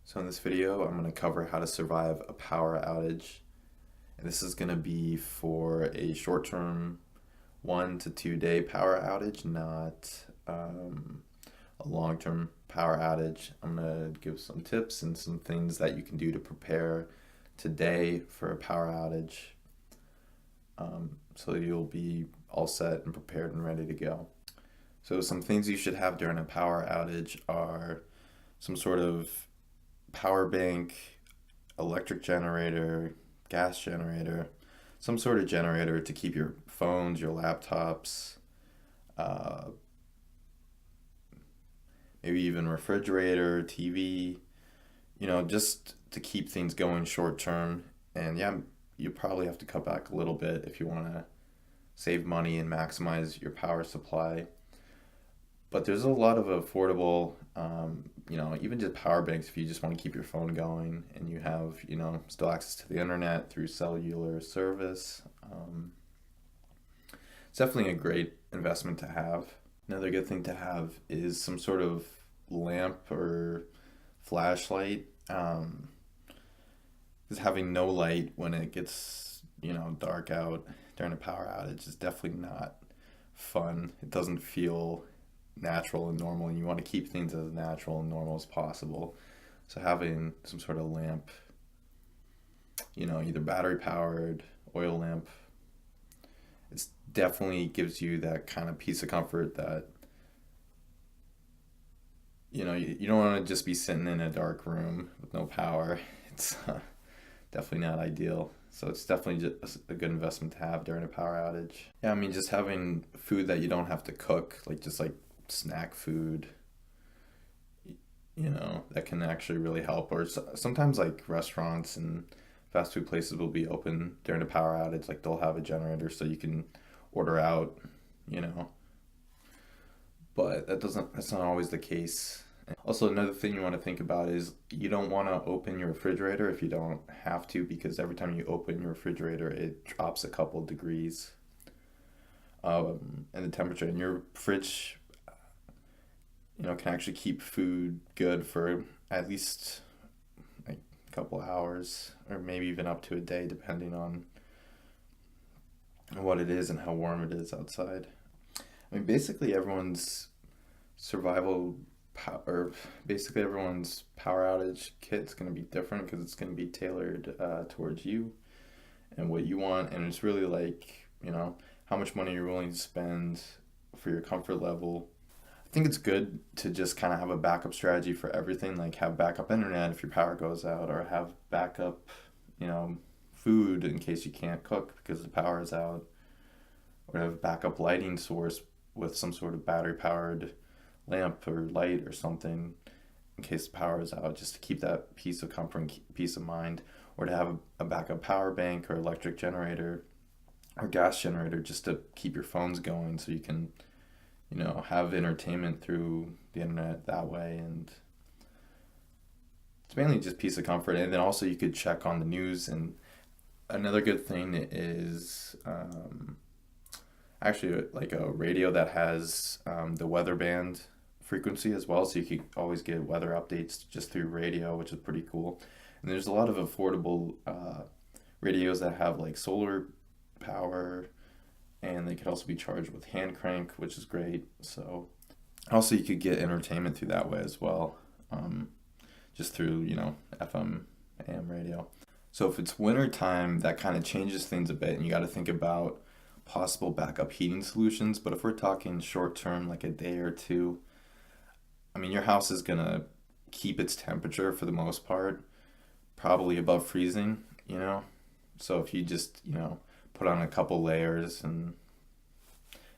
So in this video, I'm going to cover how to survive a power outage. And this is going to be for a short-term 1 to 2 day power outage, not a long-term power outage. I'm going to give some tips and some things that you can do to prepare today for a power outage, so you'll be all set and prepared and ready to go. So some things you should have during a power outage are some sort of power bank, electric generator, gas generator, some sort of generator to keep your phones, your laptops, uh, maybe even refrigerator, TV, just to keep things going short term. And yeah, you probably have to cut back a little bit if you want to save money and maximize your power supply. But there's a lot of affordable, even just power banks if you just want to keep your phone going and you have, still access to the internet through cellular service. It's definitely a great investment to have. Another good thing to have is some sort of lamp or flashlight. Because having no light when it gets, dark out during a power outage is definitely not fun. It doesn't feel natural and normal, and you want to keep things as natural and normal as possible. So having some sort of lamp, either battery powered, oil lamp, it definitely gives you that kind of peace of comfort that you don't want to just be sitting in a dark room with no power. It's definitely not ideal. So it's definitely just a good investment to have during a power outage. Yeah, I mean, just having food that you don't have to cook, like snack food, that can actually really help. Or sometimes like restaurants and fast food places will be open during a power outage, like they'll have a generator so you can order out, you know. But that's not always the case. Also, another thing you want to think about is you don't want to open your refrigerator if you don't have to, because every time you open your refrigerator, it drops a couple degrees in the temperature. And your fridge, can actually keep food good for at least like a couple hours, or maybe even up to a day, depending on what it is and how warm it is outside. I mean, survival basically everyone's power outage kit's going to be different because it's going to be tailored towards you and what you want. And it's really like, how much money you're willing to spend for your comfort level. I think it's good to just kind of have a backup strategy for everything, like have backup internet if your power goes out, or have backup, food in case you can't cook because the power is out, or have backup lighting source with some sort of battery powered lamp or light or something in case the power is out, just to keep that peace of comfort and peace of mind. Or to have a backup power bank or electric generator or gas generator just to keep your phones going so you can, have entertainment through the internet that way. And it's mainly just peace of comfort. And then also you could check on the news. And another good thing is actually like a radio that has the weather band frequency as well, so you can always get weather updates just through radio, which is pretty cool. And there's a lot of affordable radios that have like solar power, and they could also be charged with hand crank, which is great. So also you could get entertainment through that way as well, just through FM, AM radio. So if it's winter time, that kind of changes things a bit, and you got to think about possible backup heating solutions. But if we're talking short term, like a day or two, I mean, your house is gonna keep its temperature for the most part, probably above freezing, So if you just, put on a couple layers and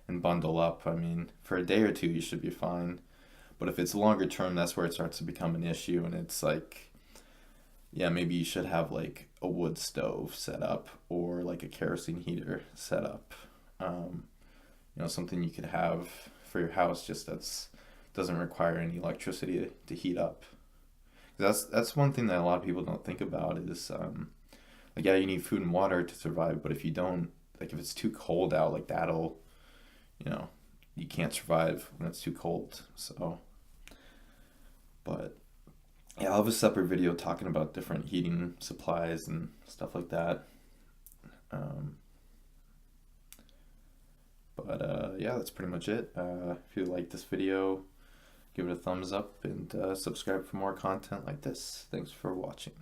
bundle up, I mean, for a day or two, you should be fine. But if it's longer term, that's where it starts to become an issue. And it's like, yeah, maybe you should have like a wood stove set up, or like a kerosene heater set up. Something you could have for your house just that's doesn't require any electricity to heat up. That's one thing that a lot of people don't think about is like, yeah, you need food and water to survive, but if you don't, like if it's too cold out, like that'll, you can't survive when it's too cold. So, but yeah, I'll have a separate video talking about different heating supplies and stuff like that. Um, but yeah, that's pretty much it. If you like this video, give it a thumbs up and subscribe for more content like this. Thanks for watching.